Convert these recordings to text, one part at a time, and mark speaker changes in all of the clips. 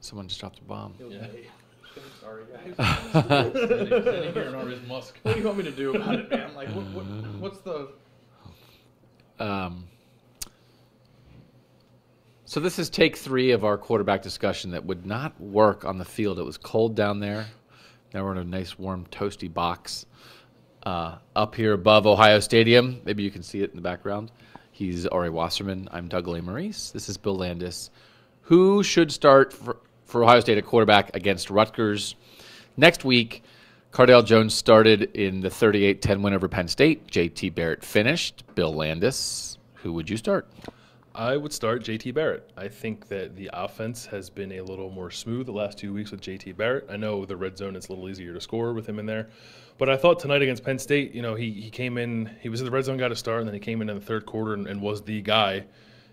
Speaker 1: Someone just dropped a bomb.
Speaker 2: Yeah. Sorry, guys.
Speaker 3: Sitting here in Arby's Musk.
Speaker 2: What do you want me to do about it, man? Like, what's the...
Speaker 1: So this is take 3 of our quarterback discussion that would not work on the field. It was cold down there. Now we're in a nice, warm, toasty box up here above Ohio Stadium. Maybe you can see it in the background. He's Ari Wasserman. I'm Doug Maurice. This is Bill Landis. Who should start for Ohio State at quarterback against Rutgers next week? Cardale Jones started in the 38-10 win over Penn State. JT Barrett finished. Bill Landis, who would you start?
Speaker 3: I would start JT Barrett. I think that the offense has been a little more smooth the last 2 weeks with JT Barrett. I know the red zone is a little easier to score with him in there. But I thought tonight against Penn State, he came in, he was in the red zone, got a start, and then he came in the third quarter and was the guy.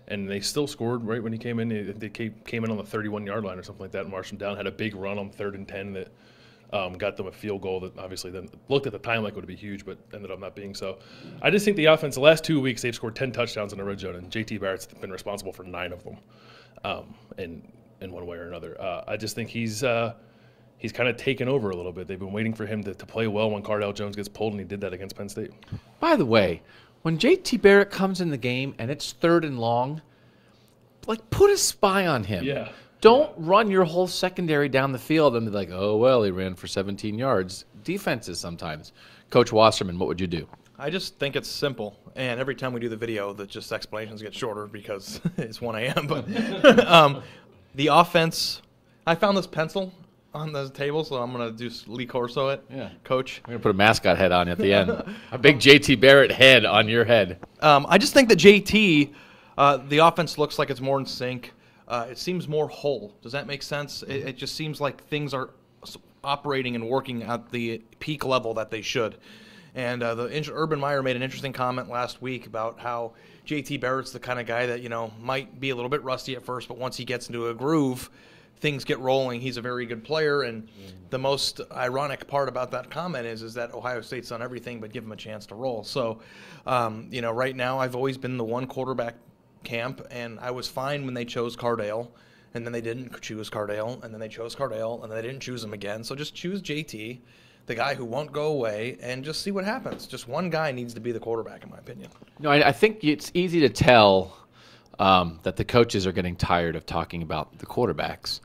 Speaker 3: And they still scored right when he came in. They came in on the 31-yard line or something like that and marched him down, had a big run on 3rd and 10 that got them a field goal that obviously then looked at the time like it would be huge, but ended up not being so. I just think the offense, the last 2 weeks, they've scored 10 touchdowns in the red zone, and JT Barrett's been responsible for 9 of them in one way or another. I just think he's kind of taken over a little bit. They've been waiting for him to play well when Cardale Jones gets pulled, and he did that against Penn State.
Speaker 1: By the way, when JT Barrett comes in the game and it's 3rd and long, put a spy on him.
Speaker 3: Yeah.
Speaker 1: Don't run your whole secondary down the field and be like, oh, well, he ran for 17 yards. Defenses sometimes. Coach Wasserman, what would you do?
Speaker 2: I just think it's simple, and every time we do the video, just explanations get shorter because it's 1 a.m. But the offense, I found this pencil on the table, so I'm going to do Lee Corso it.
Speaker 1: Yeah.
Speaker 2: Coach.
Speaker 1: I'm going to put a mascot head on you at the end. A big JT Barrett head on your head.
Speaker 2: I just think that JT, the offense looks like it's more in sync. It seems more whole. Does that make sense? It just seems like things are operating and working at the peak level that they should. And Urban Meyer made an interesting comment last week about how JT Barrett's the kind of guy that, might be a little bit rusty at first, but once he gets into a groove, things get rolling. He's a very good player. And the most ironic part about that comment is that Ohio State's done everything but give him a chance to roll. So, right now I've always been the one quarterback camp, and I was fine when they chose Cardale, and then they didn't choose Cardale, and then they chose Cardale, and then they didn't choose him again. So just choose JT, the guy who won't go away, and just see what happens. Just one guy needs to be the quarterback, in my opinion.
Speaker 1: No, I think it's easy to tell that the coaches are getting tired of talking about the quarterbacks.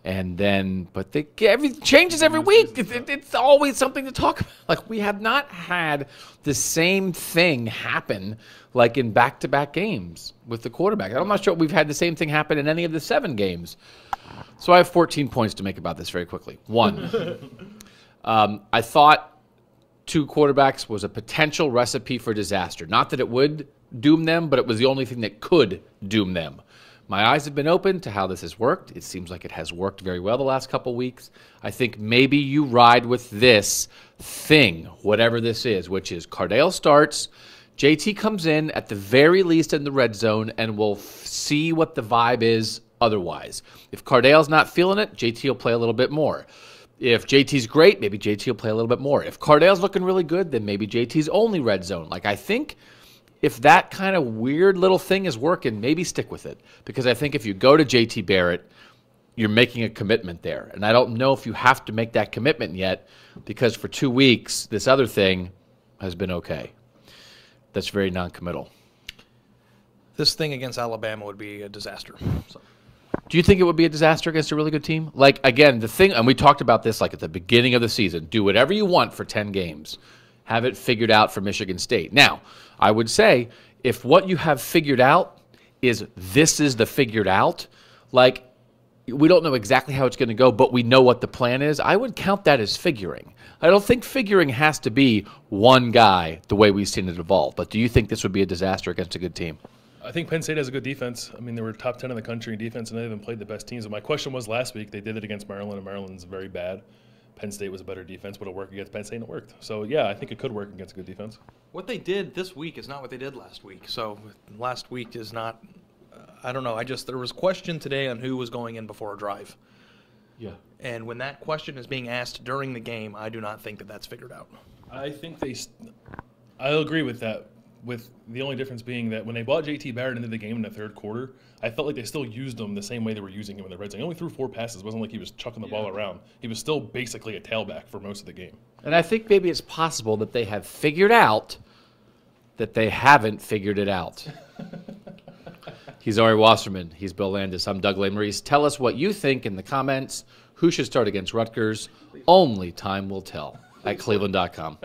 Speaker 1: But everything changes every week. It's always something to talk about. We have not had the same thing happen in back-to-back games with the quarterback. I'm not sure we've had the same thing happen in any of the 7 games. So I have 14 points to make about this very quickly. 1, I thought 2 quarterbacks was a potential recipe for disaster. Not that it would doom them, but it was the only thing that could doom them. My eyes have been open to how this has worked. It seems like it has worked very well the last couple weeks. I think maybe you ride with this thing, whatever this is, which is Cardale starts, JT comes in at the very least in the red zone, and we'll see what the vibe is otherwise. If Cardale's not feeling it, JT will play a little bit more. If JT's great, maybe JT will play a little bit more. If Cardale's looking really good, then maybe JT's only red zone. I think if that kind of weird little thing is working, maybe stick with it. Because I think if you go to JT Barrett, you're making a commitment there. And I don't know if you have to make that commitment yet, because for 2 weeks, this other thing has been okay. That's very non-committal.
Speaker 2: This thing against Alabama would be a disaster. So.
Speaker 1: Do you think it would be a disaster against a really good team? Again, the thing, and we talked about this at the beginning of the season, do whatever you want for 10 games. Have it figured out for Michigan State. Now, I would say if what you have figured out is this is the figured out, we don't know exactly how it's going to go, but we know what the plan is, I would count that as figuring. I don't think figuring has to be one guy the way we've seen it evolve. But do you think this would be a disaster against a good team?
Speaker 3: I think Penn State has a good defense. They were top 10 in the country in defense, and they haven't played the best teams. And my question was last week, they did it against Maryland, and Maryland's very bad. Penn State was a better defense. Would it work against Penn State? And it worked. So, yeah, I think it could work against a good defense.
Speaker 2: What they did this week is not what they did last week. So last week is not I don't know. There was a question today on who was going in before a drive.
Speaker 1: Yeah.
Speaker 2: And when that question is being asked during the game, I do not think that that's figured out.
Speaker 3: I think I'll agree with that. with the only difference being that when they brought JT Barrett into the game in the third quarter, I felt like they still used him the same way they were using him in the red zone. He only threw 4 passes. It wasn't like he was chucking the ball around. He was still basically a tailback for most of the game.
Speaker 1: And I think maybe it's possible that they have figured out that they haven't figured it out. He's Ari Wasserman. He's Bill Landis. I'm Doug Lesmerises. Tell us what you think in the comments. Who should start against Rutgers? Only time will tell at cleveland.com.